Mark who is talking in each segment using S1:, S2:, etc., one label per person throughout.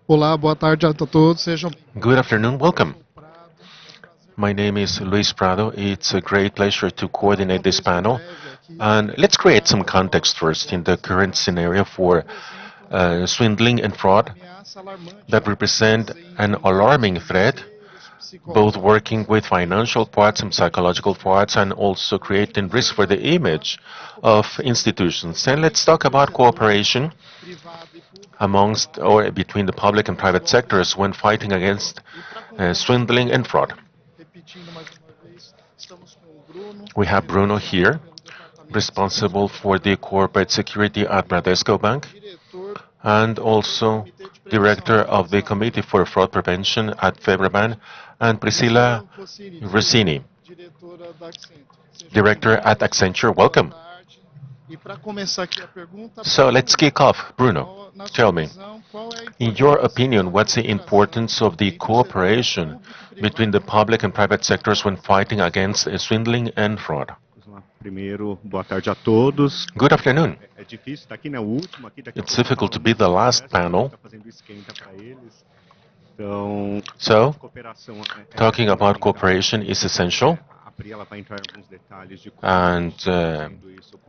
S1: Olá, boa tarde a todos. Sejam
S2: Good afternoon, welcome. My name is Luis Prado. It's a great pleasure to coordinate this panel. And let's create some context first in the current scenario for swindling and fraud that represent an alarming threat, both working with financial parts and psychological parts, and also creating risk for the image of institutions. And let's talk about cooperation amongst or between the public and private sectors when fighting against swindling and fraud. We have Bruno here, responsible for the corporate security at Bradesco Bank, and also director of the Committee for Fraud Prevention at FEBRABAN, and Priscilla Rossini, director at Accenture. Welcome. So let's kick off. Bruno, tell me, in your opinion, what's the importance of the cooperation between the public and private sectors when fighting against swindling and fraud?
S3: Primeiro, boa tarde a todos.
S2: Good afternoon.
S3: É difícil estar aqui na última, aqui daqui a
S2: It's difficult to be the last panel.
S3: fazendo esquenta para eles. Então,
S2: So,
S3: cooperação
S2: talking about cooperation is essential,
S3: A Pri ela vai entrar em alguns detalhes de
S2: and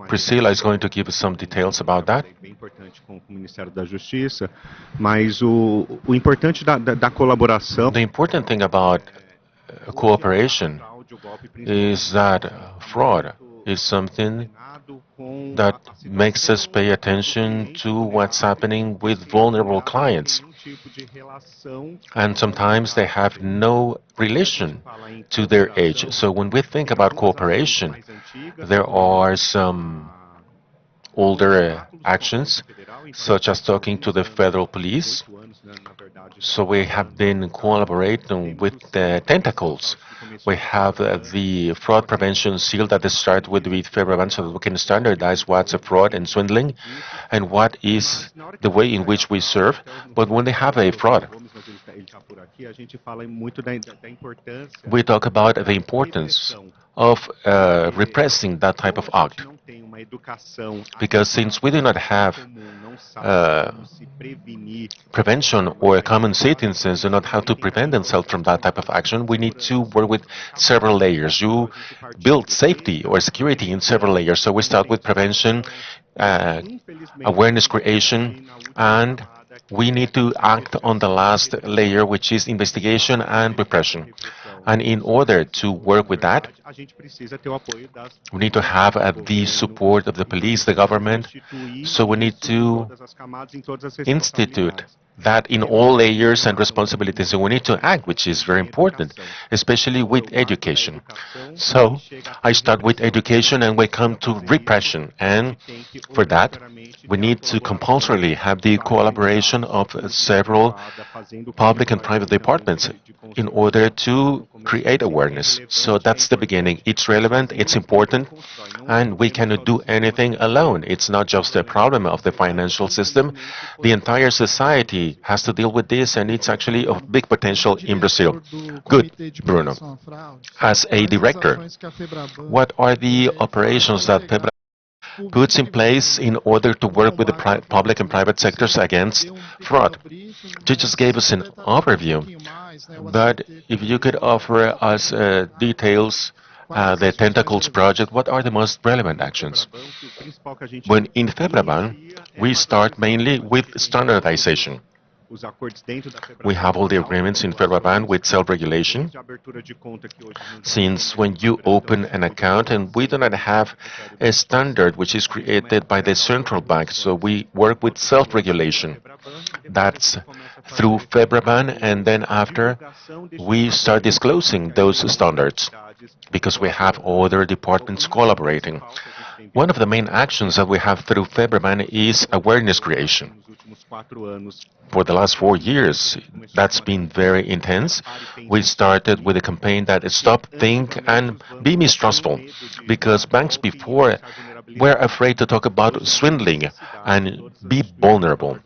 S2: Priscilla is going to give us some details about that.
S3: bem importante com o Ministério da Justiça, mas o importante da colaboração
S2: The important thing about cooperation is that fraud is something that makes us pay attention to what's happening with vulnerable clients. And sometimes they have no relation to their age. So when we think about cooperation, there are some older actions, such as talking to the federal police. So we have been collaborating with the tentacles. We have the fraud prevention seal that starts with FEBRABAN so that we can standardize what's a fraud and swindling and what is the way in which we serve. But when they have a fraud, we talk about the importance of repressing that type of act. Because since we do not have prevention or common citizens do not have to prevent themselves from that type of action, we need to work with several layers. You build safety or security in several layers. So we start with prevention, awareness creation, and we need to act on the last layer, which is investigation and repression. And in order to work with that, we need to have the support of the police, the government. So we need to institute that in all layers and responsibilities. So we need to act, which is very important, especially with education. So I start with education and we come to repression. And for that, we need to compulsorily have the collaboration of several public and private departments in order to create awareness. So that's the beginning. It's relevant, it's important, and we cannot do anything alone. It's not just a problem of the financial system. The entire society has to deal with this, and it's actually of big potential in Brazil. Good, Bruno. As a director, what are the operations that FEBRABAN puts in place in order to work with the public and private sectors against fraud? You just gave us an overview, but if you could offer us details, the Tentacles project, what are the most relevant actions? When in FEBRABAN, we start mainly with standardization. We have all the agreements in FEBRABAN with self-regulation. Since when you open an account, and we do not have a standard which is created by the central bank, so we work with self-regulation. That's through FEBRABAN, and then after we start disclosing those standards because we have other departments collaborating. One of the main actions that we have through FEBRABAN is awareness creation. For the last 4 years, that's been very intense. We started with a campaign that is Stop, Think, and Be Mistrustful, because banks before we're afraid to talk about swindling and be vulnerable.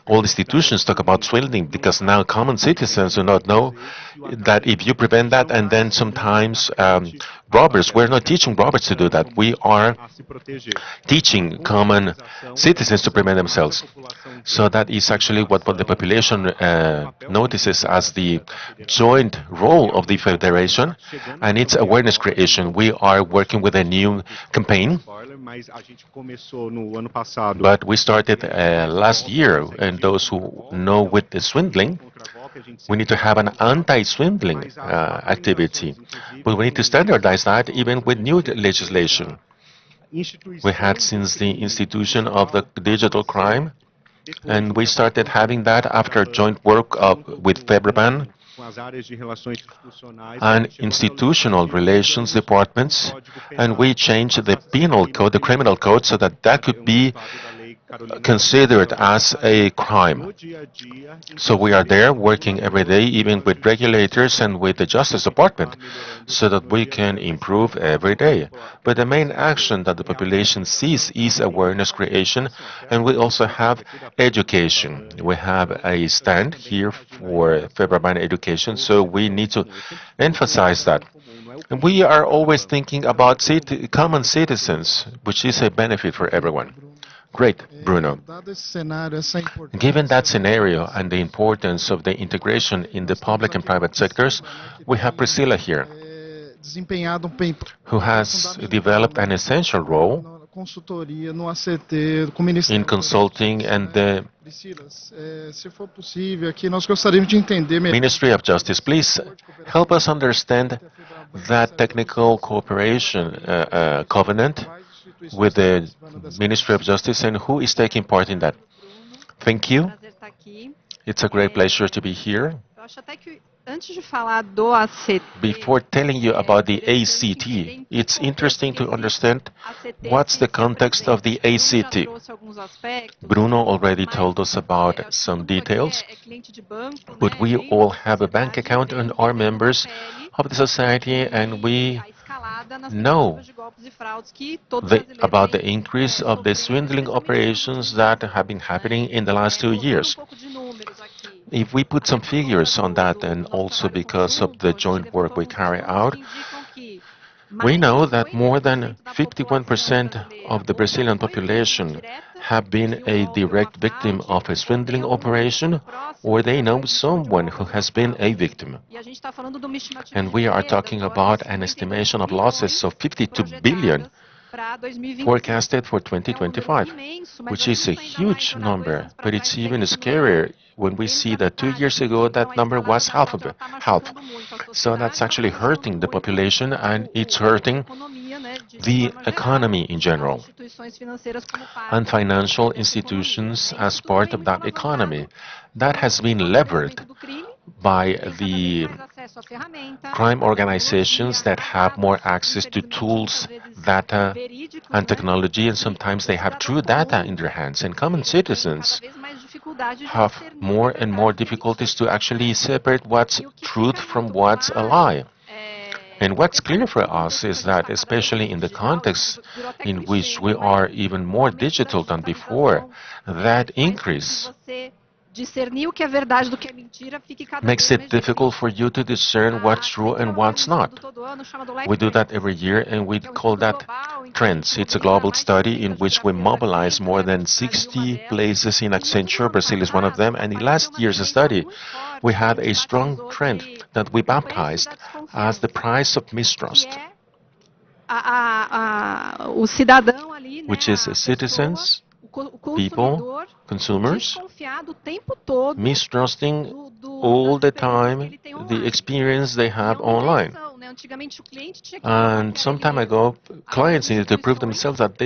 S2: All institutions talk about swindling because now common citizens do not know that if you prevent that, and then sometimes robbers, we're not teaching robbers to do that. We are teaching common citizens to prevent themselves. So that is actually what the population notices as the joint role of the Federation, and it's awareness creation. We are working with a new campaign, but we started last year, and those who know with the swindling, we need to have an anti-swindling activity, but we need to standardize that even with new legislation. We had since the institution of the digital crime, and we started having that after joint work with FEBRABAN and institutional relations departments, and we changed the penal code, the criminal code, so that that could be considered as a crime. So we are there working every day, even with regulators and with the Justice Department, so that we can improve every day. But the main action that the population sees is awareness creation, and we also have education. We have a stand here for FEBRABAN education, so we need to emphasize that. And we are always thinking about common citizens, which is a benefit for everyone. Great, Bruno. Given that scenario and the importance of the integration in the public and private sectors, we have Priscilla here, who has developed an essential role in consulting and the Ministry of Justice. Please help us understand that technical cooperation covenant with the Ministry of Justice and who is taking part in that. Thank you. It's a great pleasure to be here. Before telling you about the ACT, it's interesting to understand what's the context of the ACT. Bruno already told us about some details, but we all have a bank account and are members of the society, and we know about the increase of the swindling operations that have been happening in the last 2 years. If we put some figures on that, and also because of the joint work we carry out, we know that more than 51% of the Brazilian population have been a direct victim of a swindling operation, or they know someone who has been a victim. And we are talking about an estimation of losses of 52 billion forecasted for 2025, which is a huge number, but it's even scarier when we see that 2 years ago that number was half. So that's actually hurting the population, and it's hurting the economy in general, and financial institutions as part of that economy. That has been levered by the crime organizations that have more access to tools, data, and technology, and sometimes they have true data in their hands. And common citizens have more and more difficulties to actually separate what's truth from what's a lie. And what's clear for us is that, especially in the context in which we are even more digital than before, that increase makes it difficult for you to discern what's true and what's not. We do that every year, and we call that trends. It's a global study in which we mobilize more than 60 places in Accenture. Brazil is one of them. And in last year's study, we had a strong trend that we baptized as the price of mistrust, which is citizens, people, consumers, mistrusting all the time the experience they have online. And some time ago, clients needed to prove themselves that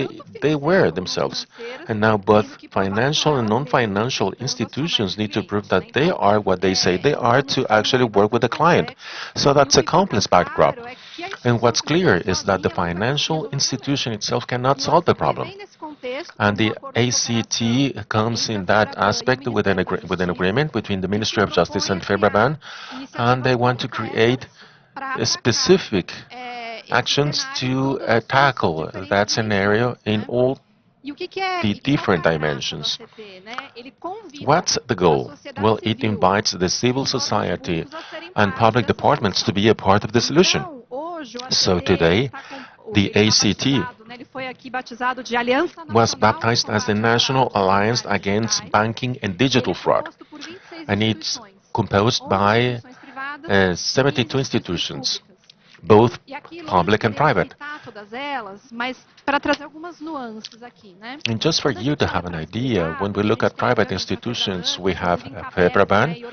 S2: they were themselves. And now both financial and non-financial institutions need to prove that they are what they say they are to actually work with the client. So that's a complex backdrop. And what's clear is that the financial institution itself cannot solve the problem. And the ACT comes in that aspect with an agreement between the Ministry of Justice and FEBRABAN, and they want to create a specific actions to tackle that scenario in all the different dimensions. What's the goal? Well, it invites the civil society and public departments to be a part of the solution. So today, the ACT was baptized as the National Alliance Against Banking and Digital Fraud, and it's composed by 72 institutions, both public and private. And just for you to have an idea, when we look at private institutions, we have FEBRABAN,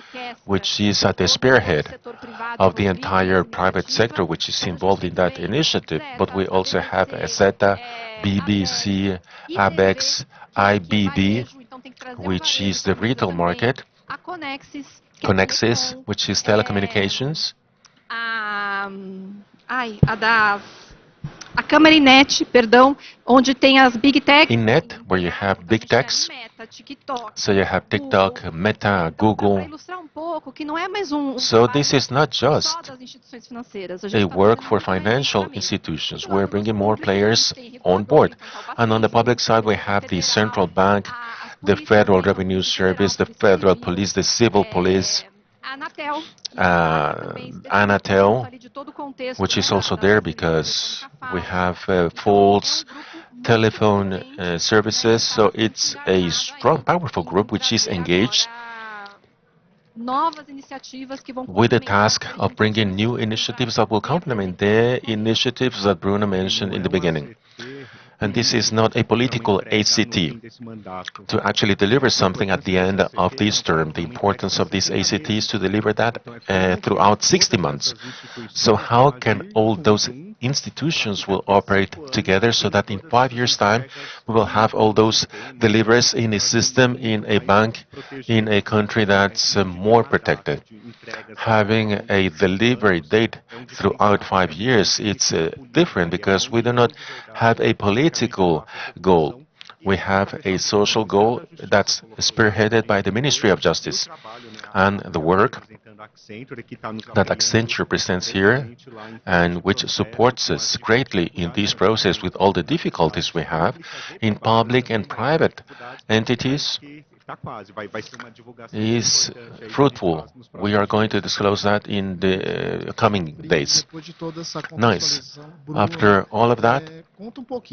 S2: which is at the spearhead of the entire private sector, which is involved in that initiative. But we also have ESETA, BBC, ABEX, IBB, which is the retail market, Conexis, which is telecommunications,
S4: a câmera Inet, perdão, onde tem as big tech.
S2: Inet, where you have big techs. So you have TikTok, Meta, Google. So this is not just a work for financial institutions. We're bringing more players on board. And on the public side, we have the central bank, the Federal Revenue Service, the Federal Police, the Civil Police, Anatel, which is also there because we have false telephone services. So it's a strong, powerful group which is engaged with the task of bringing new initiatives that will complement the initiatives that Bruno mentioned in the beginning. And this is not a political ACT to actually deliver something at the end of this term. The importance of this ACT is to deliver that throughout 60 months. So how can all those institutions will operate together so that in 5 years' time we will have all those deliveries in a system, in a bank, in a country that's more protected? Having a delivery date throughout 5 years, it's different because we do not have a political goal. We have a social goal that's spearheaded by the Ministry of Justice. And the work that Accenture presents here and which supports us greatly in this process with all the difficulties we have in public and private entities is fruitful. We are going to disclose that in the coming days. Nice. After all of that,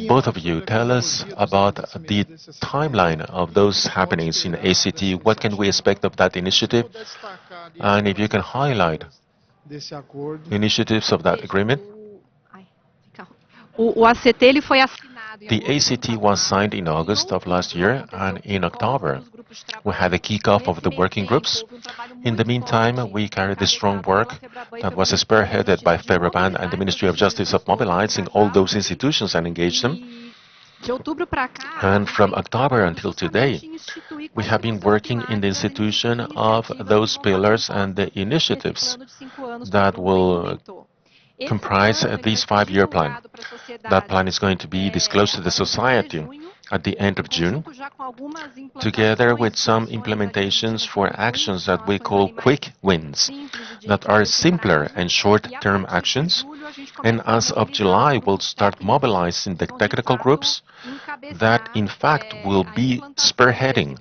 S2: both of you tell us about the timeline of those happenings in ACT. What can we expect of that initiative? And if you can highlight initiatives of that agreement. The ACT was signed in August of last year, and in October we had a kickoff of the working groups. In the meantime, we carried the strong work that was spearheaded by FEBRABAN and the Ministry of Justice of mobilizing all those institutions and engage them. And from October until today, we have been working in the institution of those pillars and the initiatives that will comprise this 5-year plan. That plan is going to be disclosed to the society at the end of June, together with some implementations for actions that we call quick wins, that are simpler and short-term actions. And as of July, we'll start mobilizing the technical groups that, in fact, will be spearheading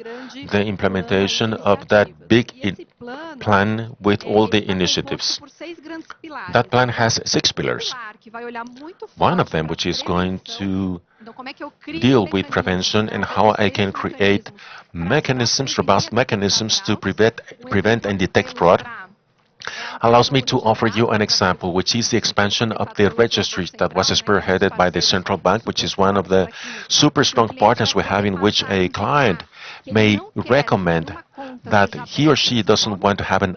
S2: the implementation of that big plan with all the initiatives. That plan has 6 pillars. One of them, which is going to deal with prevention and how I can create mechanisms, robust mechanisms to prevent and detect fraud, allows me to offer you an example, which is the expansion of the registry that was spearheaded by the central bank, which is one of the super strong partners we have, in which a client may recommend that he or she doesn't want to have an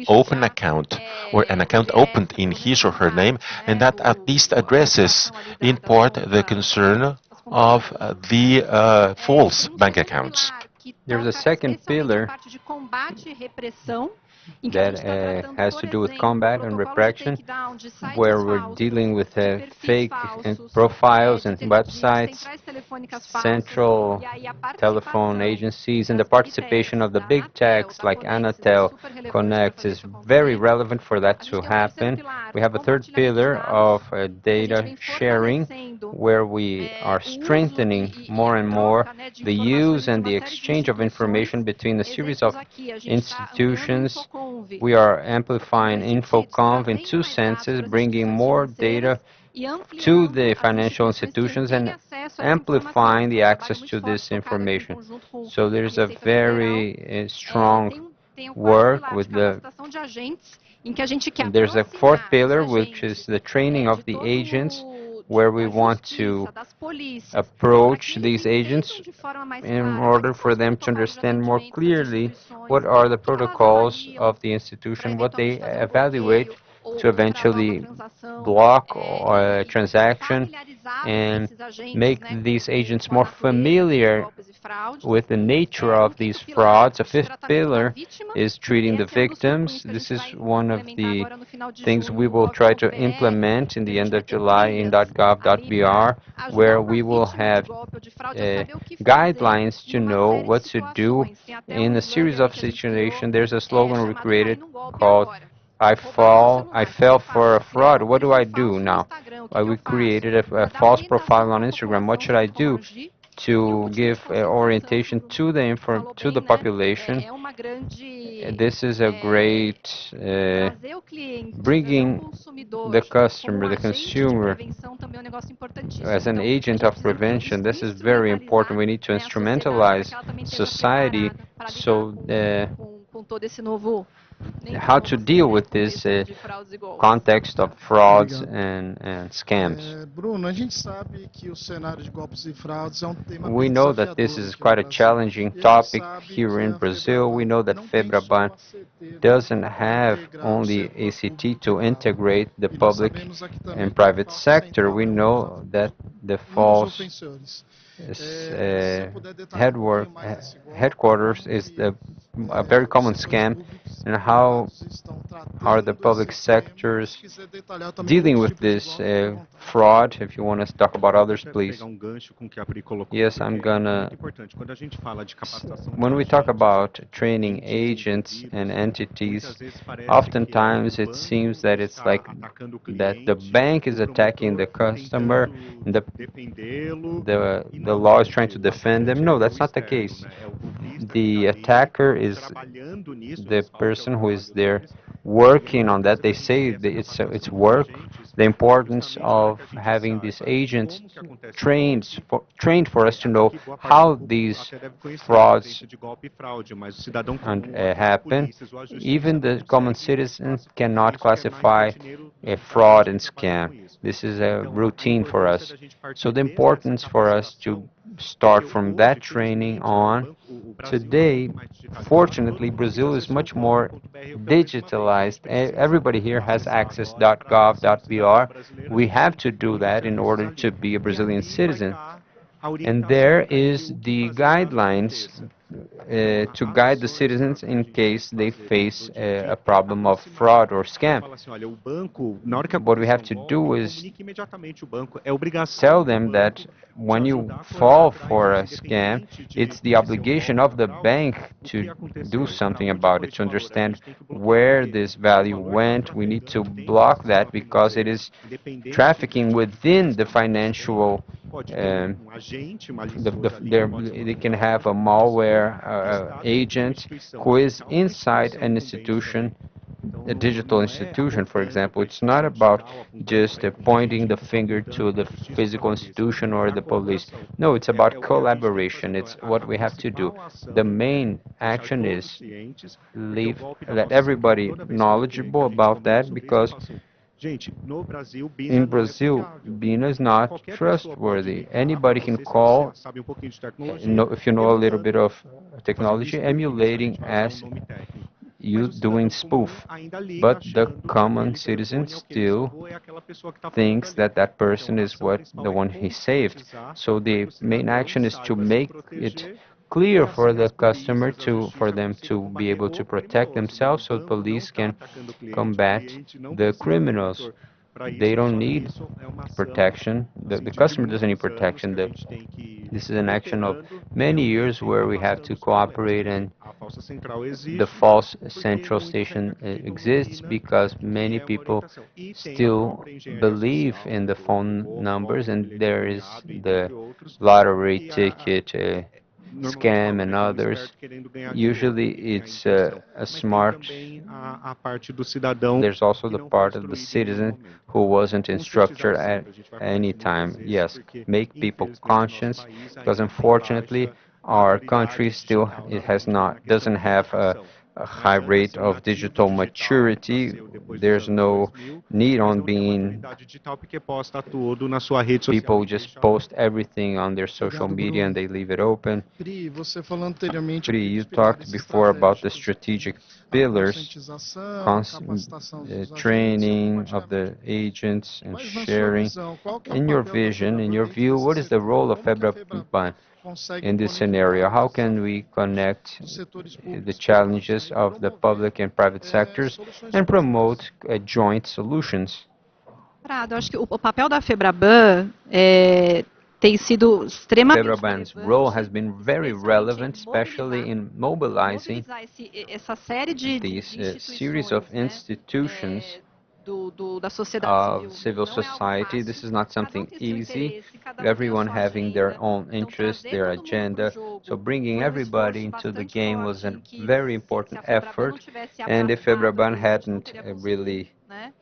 S2: open account or an account opened in his or her name, and that at least addresses in part the concern of the false bank accounts.
S5: There's a second pillar that has to do with combat and repression, where we're dealing with fake profiles and websites, central telephone agencies, and the participation of the big techs like Anatel, Connect is very relevant for that to happen. We have a third pillar of data sharing, where we are strengthening more and more the use and the exchange of information between a series of institutions. We are amplifying InfoConv in two senses, bringing more data to the financial institutions and amplifying the access to this information. So there's a very strong work with there's a fourth pillar, which is the training of the agents, where we want to approach these agents in order for them to understand more clearly what are the protocols of the institution, what they evaluate to eventually block a transaction and make these agents more familiar with the nature of these frauds. A fifth pillar is treating the victims. This is one of the things we will try to implement in the end of July in .gov.br, where we will have guidelines to know what to do in a series of situations. There's a slogan we created called I fell for a fraud. What do I do now? We created a false profile on Instagram. What should I do to give orientation to the population? This is a great bringing the customer, the consumer, as an agent of prevention. This is very important. We need to instrumentalize society so how to deal with this context of frauds and scams.
S1: Bruno, a gente sabe que o cenário de golpes e fraudes é tema
S5: We know that this is quite a challenging topic here in Brazil. We know that FEBRABAN doesn't have only ACT to integrate the public and private sector. We know that the false headquarters is a very common scam, and how are the public sectors dealing with this fraud? If you want to talk about others, please. Yes, I'm gonna. When we talk about training agents and entities, oftentimes it seems that it's like that the bank is attacking the customer, and the law is trying to defend them. No, that's not the case. The attacker is the person who is there working on that. They say that it's work. The importance of having these agents trained for us to know how these frauds happen. Even the common citizens cannot classify a fraud and scam. This is a routine for us. So the importance for us to start from that training on. Today, fortunately, Brazil is much more digitalized. Everybody here has access .gov.br. We have to do that in order to be a Brazilian citizen. And there is the guidelines to guide the citizens in case they face a problem of fraud or scam. What we have to do is tell them that when you fall for a scam, it's the obligation of the bank to do something about it, to understand where this value went. We need to block that because it is trafficking within the financial they can have a malware agent who is inside an institution, a digital institution, for example. It's not about just pointing the finger to the physical institution or the police. No, it's about collaboration. It's what we have to do. The main action is let everybody knowledgeable about that, because in Brazil, BINA is not trustworthy. Anybody can call, if you know a little bit of technology, emulating as you doing spoof. But the common citizen still thinks that that person is the one he saved. So the main action is to make it clear for the customer for them to be able to protect themselves so police can combat the criminals. They don't need protection. The customer doesn't need protection. This is an action of many years where we have to cooperate, and the false central station exists because many people still believe in the phone numbers, and there is the lottery ticket scam and others. Usually it's a smart. There's also the part of the citizen who wasn't instructed at any time. Yes, make people conscious, because unfortunately our country still doesn't have a high rate of digital maturity. There's no need on being people just post everything on their social
S1: Obrigado,
S5: media and
S1: Bruno.
S5: they leave it open.
S1: Pri, você falou anteriormente
S5: Pri,
S1: o
S5: you
S1: que
S5: talked
S1: pilares
S5: before about the
S1: estratégicos,
S5: strategic
S1: a
S5: pillars,
S1: conscientização, capacitação dos agentes e o
S5: training of the
S1: compartilhamento.
S5: agents and
S1: Mas na sua
S5: sharing.
S1: visão, qual que é o
S5: In your
S1: papel da
S5: vision, in
S1: FEBRABAN
S5: your
S1: dentro
S5: view,
S1: desse
S5: what is the
S1: setor?
S5: role of
S1: Como que a FEBRABAN
S5: FEBRABAN
S1: consegue
S5: in this scenario?
S1: conectar
S5: How
S1: os
S5: can we connect
S1: dos setores
S5: the
S1: públicos e privados,
S5: challenges
S1: né, e
S5: of the
S1: promover
S5: public and private sectors
S1: soluções
S5: and
S1: conjuntas?
S5: promote joint solutions?
S4: Prado, acho que o papel da FEBRABAN tem sido extremamente
S5: FEBRABAN's role has
S4: relevante,
S5: been very relevant, especially in mobilizing
S4: mobilizar essa série de
S5: these series of
S4: instituições, né,
S5: institutions
S4: da sociedade
S5: of
S4: civil.
S5: civil
S4: Não é algo
S5: society.
S4: fácil.
S5: This is not
S4: Cada
S5: something
S4: tem seu
S5: easy.
S4: interesse, cada tem a
S5: Everyone
S4: sua
S5: having their
S4: agenda.
S5: own
S4: Então,
S5: interests,
S4: trazer
S5: their
S4: todo mundo para o
S5: agenda.
S4: jogo
S5: So bringing
S4: foi
S5: everybody
S4: esforço
S5: into the
S4: bastante
S5: game was
S4: forte
S5: a
S4: em que
S5: very
S4: se
S5: important
S4: a FEBRABAN não
S5: effort.
S4: tivesse
S5: And if
S4: abraçado
S5: FEBRABAN
S4: isso, a gente não
S5: hadn't
S4: teria conseguido,
S5: really
S4: né?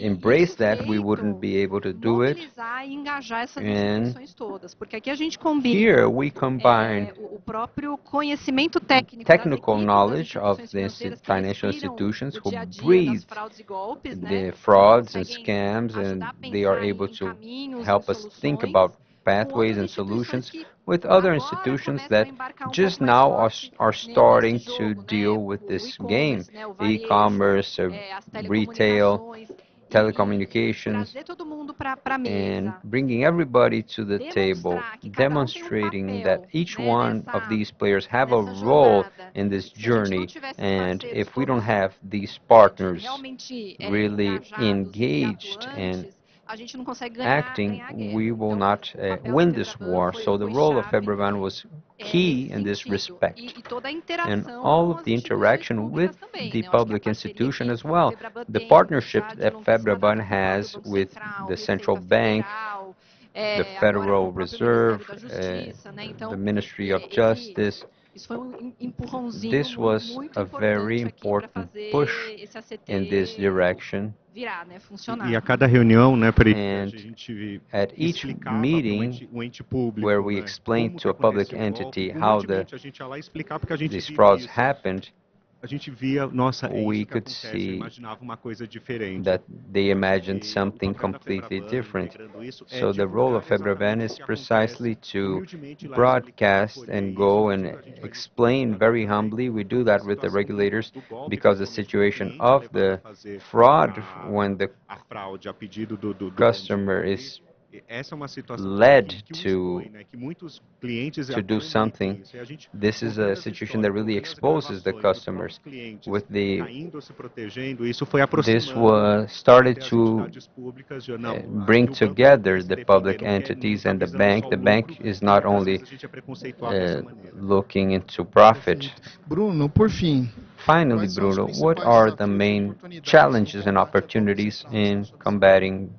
S5: embraced
S4: Isso
S5: that, we wouldn't
S4: feito,
S5: be able to do it.
S4: mobilizar e engajar essas
S5: And
S4: instituições todas, porque aqui a gente combina
S5: here we combine
S4: o próprio conhecimento técnico das
S5: technical
S4: equipes das
S5: knowledge of
S4: instituições
S5: the
S4: financeiras que
S5: financial
S4: respiram
S5: institutions
S4: o
S5: who
S4: dia a dia das
S5: breathe
S4: fraudes e golpes, né?
S5: the
S4: Que
S5: frauds and
S4: conseguem
S5: scams, and
S4: ajudar a
S5: they are
S4: pensar
S5: able
S4: em
S5: to
S4: caminhos, em
S5: help us think
S4: soluções,
S5: about
S4: com
S5: pathways
S4: outras
S5: and
S4: instituições
S5: solutions
S4: que
S5: with other
S4: agora
S5: institutions
S4: começam a
S5: that
S4: embarcar
S5: just
S4: pouco mais
S5: now
S4: forte
S5: are
S4: nesse
S5: starting to
S4: jogo, né?
S5: deal with
S4: O
S5: this game.
S4: e-commerce, né? O varejo,
S5: E-commerce,
S4: as
S5: retail,
S4: telecomunicações
S5: telecommunications,
S4: trazer todo mundo para a
S5: and
S4: mesa,
S5: bringing everybody to the table,
S4: demonstrar que cada tem
S5: demonstrating that
S4: papel,
S5: each
S4: né,
S5: one of these players have a
S4: nessa
S5: role
S4: jornada.
S5: in this
S4: Se a gente não
S5: journey,
S4: tivesse
S5: and
S4: parceiros
S5: if we don't
S4: todos
S5: have these partners
S4: realmente
S5: really
S4: engajados e
S5: engaged and
S4: atuantes, a gente não consegue
S5: acting,
S4: ganhar a
S5: we
S4: guerra.
S5: will
S4: Então,
S5: not
S4: o papel da
S5: win this
S4: FEBRABAN
S5: war. So the
S4: foi
S5: role of
S4: chave
S5: FEBRABAN was
S4: nesse
S5: key in this
S4: sentido.
S5: respect,
S4: E toda a
S5: and
S4: interação
S5: all
S4: com
S5: of
S4: as
S5: the
S4: instituições
S5: interaction with
S4: públicas também,
S5: the
S4: né? Eu acho que a
S5: public
S4: parceria
S5: institution
S4: que
S5: as
S4: a
S5: well.
S4: FEBRABAN
S5: The
S4: tem
S5: partnership
S4: já de
S5: that
S4: longuíssima
S5: FEBRABAN
S4: data com o próprio
S5: has
S4: Banco
S5: with
S4: Central,
S5: the central
S4: Receita
S5: bank,
S4: Federal,
S5: the
S4: agora com
S5: Federal
S4: o próprio
S5: Reserve,
S4: Ministério da Justiça, né?
S5: the
S4: Então,
S5: Ministry of
S4: esse
S5: Justice.
S4: isso foi empurrãozinho
S5: This was
S4: muito
S5: a very
S4: importante aqui para
S5: important push
S4: fazer esse
S5: in this
S4: ACT
S5: direction.
S4: virar, né?
S3: E
S4: Funcionar.
S3: a cada reunião, né, Pri, a
S5: And
S3: gente
S5: at each
S3: explicava para
S5: meeting
S3: o ente público,
S5: where we
S3: né,
S5: explained
S3: como que
S5: to a public
S3: aconteceu o golpe,
S5: entity how
S3: humildemente a gente ia lá explicar porque a gente
S5: these
S3: via
S5: frauds
S3: isso.
S5: happened,
S3: A gente via, nossa, é
S5: we
S3: isso que
S5: could
S3: acontece, eu
S5: see
S3: imaginava uma coisa diferente.
S5: that they imagined
S3: E o
S5: something
S3: papel da
S5: completely
S3: FEBRABAN,
S5: different.
S3: integrando isso, é
S5: So the role
S3: divulgar
S5: of FEBRABAN
S3: exatamente
S5: is
S3: o que
S5: precisely
S3: acontece,
S5: to
S3: humildemente ir lá explicar,
S5: broadcast
S3: acolher
S5: and
S3: isso,
S5: go
S3: dizer
S5: and
S3: a gente vai
S5: explain
S3: dificultar
S5: very
S3: também,
S5: humbly. We do
S3: porque a
S5: that with the
S3: situação
S5: regulators
S3: do golpe,
S5: because the
S3: principalmente do
S5: situation
S3: cliente,
S5: of
S3: levado a
S5: the
S3: fazer
S5: fraud, when the
S3: a fraude a pedido do
S5: customer
S3: bandido ali,
S5: is
S3: essa é uma situação
S5: led
S3: que o
S5: to
S3: expõe, né, que muitos clientes
S5: to do
S3: até omitem
S5: something.
S3: isso. E a gente,
S5: This is
S3: ouvindo
S5: a
S3: as
S5: situation that
S3: histórias,
S5: really
S3: ouvindo as
S5: exposes the
S3: gravações dos próprios
S5: customers
S3: clientes
S5: with the
S3: caindo, se protegendo, isso foi
S5: this
S3: aproximando, né,
S5: was started
S3: até as
S5: to
S3: entidades públicas, já não,
S5: bring
S3: aqui o banco não quer
S5: together
S3: se
S5: the
S3: defender,
S5: public
S3: não quer, não
S5: entities
S3: está
S5: and the
S3: visando
S5: bank.
S3: só o
S5: The bank
S3: lucro,
S5: is
S3: que
S5: not
S3: muitas
S5: only
S3: vezes a gente é preconceituado dessa maneira.
S5: looking into profit.
S1: Perfeito. Bruno, por fim,
S5: Finally,
S1: quais são os
S5: Bruno, what
S1: principais
S5: are the
S1: desafios e
S5: main
S1: oportunidades no
S5: challenges and
S1: combate à corrupção e
S5: opportunities
S1: fraudes, na
S5: in
S1: sua visão?
S5: combating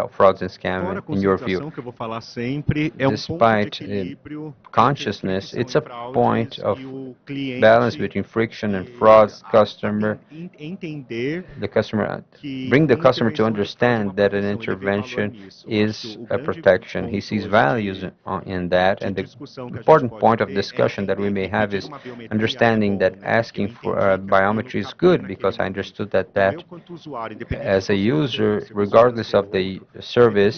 S5: frauds and
S3: Fora a
S5: scams, in your view?
S3: conscientização, que eu vou falar sempre, é um ponto de
S5: Despite
S3: equilíbrio entre
S5: consciousness,
S3: fricção
S5: it's
S3: e
S5: a point
S3: fraudes
S5: of
S3: e o
S5: balance
S3: cliente
S5: between friction and frauds, customer,
S3: entender
S5: the customer,
S3: que
S5: bring the
S3: uma
S5: customer to
S3: intervenção de fraude é uma
S5: understand that an
S3: proteção. Ele vê valor
S5: intervention
S3: nisso. Eu acho
S5: is
S3: que o
S5: a
S3: grande
S5: protection. He
S3: ponto
S5: sees
S3: hoje
S5: values in that,
S3: de
S5: and the
S3: discussão que a gente
S5: important
S3: pode
S5: point of
S3: ter é
S5: discussion that we
S3: entender
S5: may
S3: que
S5: have
S3: pedir
S5: is
S3: uma biometria é
S5: understanding
S3: bom,
S5: that
S3: né? Porque eu
S5: asking for
S3: entendi que aquilo
S5: biometry is
S3: cabia
S5: good
S3: naquele
S5: because I
S3: momento.
S5: understood that
S3: Então,
S5: that
S3: eu, quanto usuário, independente de
S5: as a
S3: qual seja o
S5: user,
S3: serviço
S5: regardless
S3: financeiro
S5: of the a service,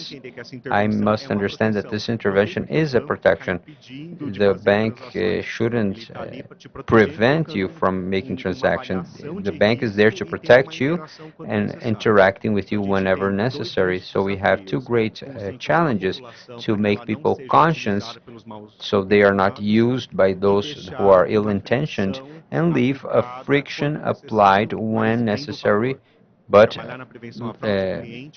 S5: I must understand that this intervention is a protection. The bank shouldn't prevent you from making transactions. The bank is there to protect you and interacting with you whenever necessary. So we have two great challenges: to make people conscious so they are not used by those who are ill-intentioned, and leave a friction applied when necessary, but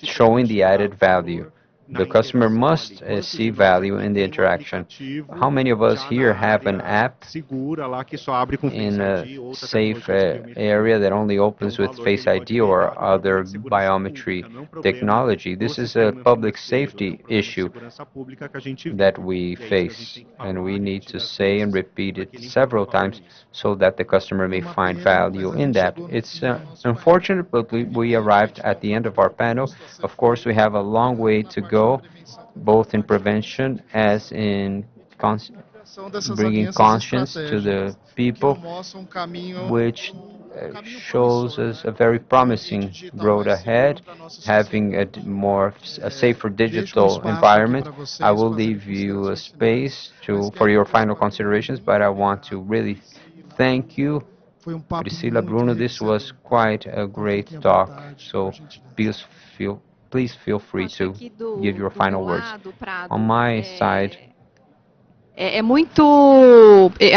S5: showing the added value. The customer must see value in the interaction. How many of us here have an app in a safe area that only opens with Face ID or other biometry technology? This is a public safety issue that we face, and we need to say and repeat it several times so that the customer may find value in that. It's unfortunate, but we arrived at the end of our panel. Of course, we have a long way to go, both in prevention as in bringing conscience to the people, which shows us a very promising road ahead, having a safer digital environment. I will leave you a space for your final considerations, but I want to really thank you, Priscila, Bruno. This was quite a great talk, so please please feel free to give your final words. On my side,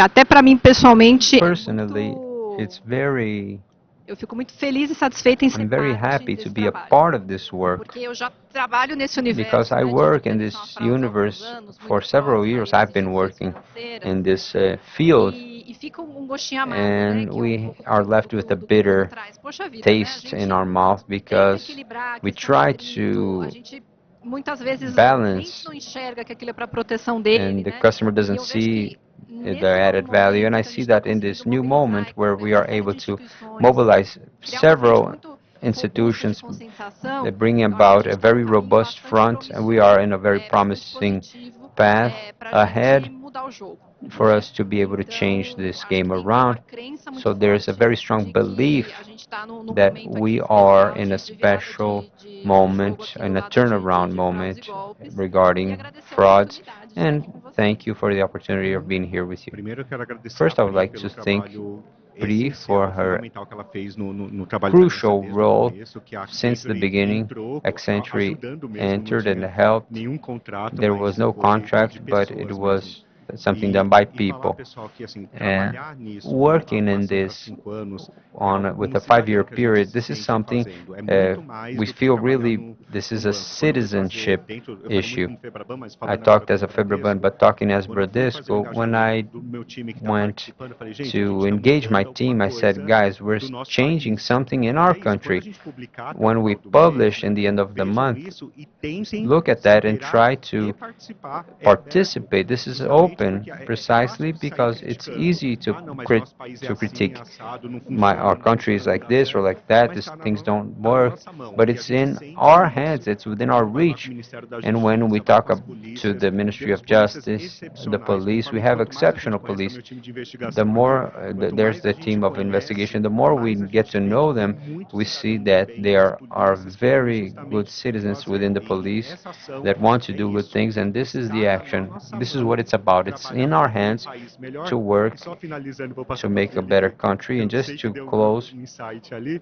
S4: até para mim pessoalmente,
S5: personally, it's very
S4: eu fico muito feliz e satisfeita em ser
S5: I'm very
S4: parte
S5: happy to
S4: desse
S5: be a
S4: trabalho,
S5: part of this work,
S4: porque eu já trabalho nesse
S5: because
S4: universo,
S5: I
S4: né, de
S5: work in
S4: proteção
S5: this
S4: à fraude há
S5: universe
S4: alguns anos,
S5: for
S4: muito
S5: several
S4: próxima
S5: years.
S4: às
S5: I've been
S4: instituições
S5: working
S4: financeiras,
S5: in this field,
S4: e fica gostinho amargo, né,
S5: and
S4: que é
S5: we
S4: pouco
S5: are left with a
S4: do que
S5: bitter
S4: traz. Poxa vida, né, a
S5: taste
S4: gente
S5: in our mouth
S4: tenta
S5: because
S4: equilibrar a
S5: we
S4: questão do
S5: try
S4: grito, a
S5: to
S4: gente muitas vezes o cliente
S5: balance,
S4: não enxerga que aquilo é para proteção dele,
S5: and the
S4: né?
S5: customer
S4: E
S5: doesn't
S4: eu vejo
S5: see
S4: que
S5: the
S4: nesse
S5: added
S4: novo
S5: value, and
S4: momento
S5: I
S4: que a
S5: see
S4: gente está
S5: that in this
S4: conseguindo
S5: new moment
S4: mobilizar
S5: where we are
S4: uma série
S5: able
S4: de
S5: to
S4: instituições,
S5: mobilize
S4: criar uma frente
S5: several
S4: muito robusta de
S5: institutions,
S4: conscientização,
S5: bringing
S4: eu acho que a
S5: about
S4: gente
S5: a
S4: está num
S5: very
S4: caminho
S5: robust
S4: bastante
S5: front, and we are
S4: promissor,
S5: in a very
S4: muito
S5: promising
S4: positivo,
S5: path
S4: para a gente
S5: ahead
S4: mudar o jogo,
S5: for
S4: né?
S5: us to be able to change
S4: Então,
S5: this
S4: acho que
S5: game
S4: tem uma
S5: around.
S4: crença muito
S5: So there's a
S4: forte
S5: very strong
S4: de
S5: belief
S4: que a gente está num
S5: that
S4: momento aqui
S5: we are
S4: especial
S5: in a
S4: de virada
S5: special
S4: de jogo
S5: moment,
S4: aqui do
S5: in a
S4: lado
S5: turnaround
S4: de fraudes e
S5: moment
S4: golpes, e
S5: regarding
S4: agradecer a
S5: frauds,
S4: oportunidade de estar
S5: and
S4: aqui com vocês.
S5: thank you for the opportunity of being here with you.
S3: Primeiro eu quero agradecer
S5: First,
S3: a
S5: I would
S3: Pri
S5: like to
S3: pelo
S5: thank
S3: trabalho
S5: Pri for
S3: essencial,
S5: her
S3: fundamental que ela fez no trabalho da Agência
S5: crucial
S3: desde o
S5: role
S3: começo, que a
S5: since the
S3: Accenture
S5: beginning.
S3: entrou
S5: Accenture
S3: ajudando mesmo, não
S5: entered and
S3: tinha
S5: helped.
S3: nenhum contrato,
S5: There was
S3: mas
S5: no
S3: foi de
S5: contract, but it
S3: pessoas mesmo.
S5: was something done by
S3: E falar,
S5: people.
S3: pessoal, que assim,
S5: And
S3: trabalhar nisso
S5: working
S3: com
S5: in
S3: ação para
S5: this
S3: 5 anos é
S5: on
S3: algo
S5: with
S3: como
S5: a 5-year
S3: cidadão que a gente
S5: period,
S3: se
S5: this is
S3: sente
S5: something
S3: fazendo. É muito mais
S5: we
S3: do que
S5: feel
S3: trabalhar
S5: really this
S3: no
S5: is a
S3: banco. Quando eu fui fazer
S5: citizenship
S3: dentro, eu falei muito
S5: issue.
S3: como FEBRABAN, mas
S5: I
S3: falando agora
S5: talked
S3: como
S5: as a FEBRABAN,
S3: Bradesco,
S5: but talking as
S3: quando eu fui fazer o
S5: Bradesco, when I
S3: engajamento do meu time que está
S5: went
S3: participando, eu falei, gente, a gente
S5: to
S3: está
S5: engage my
S3: mudando
S5: team,
S3: alguma
S5: I said,
S3: coisa
S5: guys, we're
S3: do nosso
S5: changing
S3: país.
S5: something in
S3: E
S5: our
S3: é isso, quando a
S5: country.
S3: gente publicar até o
S5: When we
S3: final do mês,
S5: publish in the end of the
S3: vejam
S5: month,
S3: isso e tentem
S5: look at
S3: se
S5: that and
S3: inteirar
S5: try
S3: e
S5: to
S3: participar. É aberto,
S5: participate. This is
S3: justamente
S5: open
S3: porque
S5: precisely
S3: fácil sair
S5: because it's
S3: criticando.
S5: easy
S3: Ah, não, mas nosso país é assim,
S5: critique
S3: assado, não
S5: our
S3: funciona, não
S5: country
S3: funciona,
S5: is
S3: não
S5: like
S3: dá
S5: this or
S3: certo,
S5: like that,
S3: mas
S5: these
S3: está
S5: things don't
S3: na
S5: work,
S3: nossa mão.
S5: but
S3: E a
S5: it's
S3: gente
S5: in
S3: sempre
S5: our
S3: faz isso.
S5: hands, it's within
S3: Quando
S5: our
S3: vai lá para o
S5: reach.
S3: Ministério da
S5: And when we
S3: Justiça, vai
S5: talk
S3: com as
S5: to
S3: polícias,
S5: the Ministry
S3: temos
S5: of
S3: polícias
S5: Justice, the
S3: excepcionais,
S5: police, we
S3: principalmente
S5: have
S3: quanto mais a gente
S5: exceptional
S3: conhece o
S5: police.
S3: meu time de
S5: The
S3: investigação, porque
S5: more
S3: quanto
S5: there's
S3: mais a
S5: the
S3: gente
S5: team of
S3: conhece,
S5: investigation, the more we
S3: mais a
S5: get
S3: gente
S5: to
S3: vê que
S5: know
S3: tem
S5: them,
S3: muito
S5: we see
S3: cidadão de
S5: that
S3: bem
S5: they
S3: nas
S5: are
S3: polícias querendo
S5: very good
S3: justamente
S5: citizens
S3: fazer
S5: within the
S3: bem.
S5: police
S3: Essa ação
S5: that want to
S3: é
S5: do good
S3: isso.
S5: things, and this is the
S3: Está na
S5: action.
S3: nossa
S5: This is what
S3: mão
S5: it's about. It's
S3: trabalhar
S5: in
S3: para
S5: our
S3: ter um
S5: hands
S3: país melhor.
S5: to
S3: E
S5: work
S3: só finalizando, vou passar
S5: to
S3: para a
S5: make a
S3: Pri,
S5: better
S3: que
S5: country. And
S3: eu
S5: just
S3: sei que
S5: to
S3: deu
S5: close,
S3: um insight ali.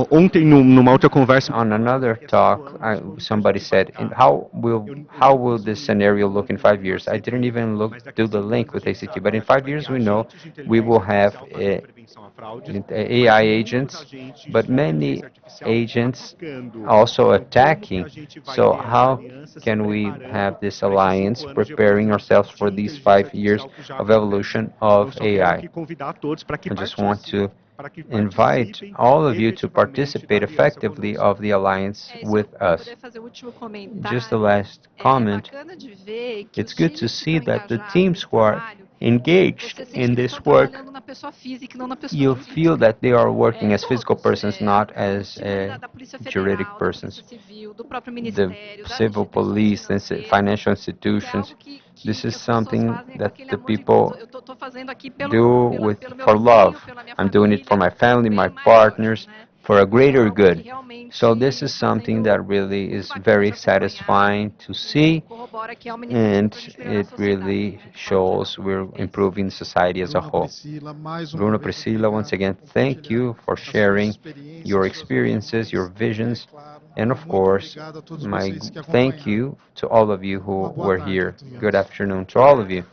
S3: Ontem, numa outra conversa,
S5: on another
S3: daqui a 5
S5: talk,
S3: anos, como que a
S5: somebody
S3: gente vai
S5: said,
S3: estar? Eu
S5: how
S3: nem
S5: will
S3: penso
S5: this scenario look in 5 years? I didn't even
S3: mas daqui a
S5: do the
S3: 5
S5: link
S3: anos a
S5: with
S3: gente
S5: ACT,
S3: sabe
S5: but
S3: que
S5: in
S3: a gente
S5: 5
S3: vai ter
S5: years we know
S3: agentes de
S5: we will
S3: inteligência
S5: have
S3: artificial fazendo prevenção à fraude, mas
S5: AI
S3: muitos
S5: agents,
S3: agentes
S5: but
S3: de
S5: many
S3: inteligência artificial
S5: agents
S3: atacando.
S5: also
S3: Então, como que
S5: attacking.
S3: a gente vai
S5: So
S3: ter essa
S5: how
S3: aliança se
S5: can we
S3: preparando
S5: have this
S3: para esses
S5: alliance,
S3: 5 anos de
S5: preparing
S3: evolução
S5: ourselves
S3: de
S5: for these
S3: inteligência
S5: 5 years
S3: artificial que já
S5: of
S3: acontece?
S5: evolution
S3: Então,
S5: of
S3: só quero
S5: AI?
S3: aqui convidar todos
S5: I just want to invite
S3: participem
S5: all of you to
S3: efetivamente da
S5: participate
S3: aliança
S5: effectively
S3: conosco.
S5: of the alliance
S4: É isso,
S5: with
S4: para
S5: us.
S4: poder fazer o último
S5: Just the
S4: comentário.
S5: last comment,
S4: Bacana de ver que
S5: it's
S4: os
S5: good to
S4: times que
S5: see
S4: estão
S5: that the
S4: engajados
S5: teams
S4: nesse
S5: who are
S4: trabalho,
S5: engaged
S4: você sente
S5: in
S4: que eles
S5: this
S4: estão
S5: work,
S4: trabalhando na pessoa física e não na pessoa
S5: you feel
S4: jurídica.
S5: that they are working as physical
S4: Todos,
S5: persons, not
S4: o
S5: as
S4: time ali da Polícia
S5: juridic
S4: Federal, da Polícia
S5: persons.
S4: Civil, do próprio
S5: The
S4: Ministério, das
S5: civil
S4: instituições
S5: police and
S4: financeiras,
S5: financial
S4: que é
S5: institutions,
S4: algo que
S5: this
S4: que
S5: is
S4: as pessoas
S5: something
S4: fazem com
S5: that
S4: aquele
S5: the
S4: amor de
S5: people
S4: eu tô fazendo aqui
S5: do
S4: pelo meu
S5: for love.
S4: vizinho, pela minha
S5: I'm doing it for
S4: família,
S5: my family, my
S4: bem maior,
S5: partners,
S4: né?
S5: for a greater good. So this is something that really is very satisfying to see, and it really shows we're improving society as a
S1: Bruno,
S5: whole.
S1: Priscila, mais uma
S5: Bruno,
S1: vez,
S5: Priscilla, once
S1: obrigado
S5: again,
S1: por
S5: thank
S1: compartilhar
S5: you for
S1: as suas
S5: sharing
S1: experiências,
S5: your
S1: suas
S5: experiences, your
S1: opiniões. E, é
S5: visions,
S1: claro,
S5: and of
S1: muito
S5: course,
S1: obrigado a todos
S5: my
S1: vocês que
S5: thank
S1: acompanharam.
S5: you to all of you
S1: Uma
S5: who
S1: boa
S5: were
S1: tarde a
S5: here. Good
S1: todos.
S5: afternoon to all of you.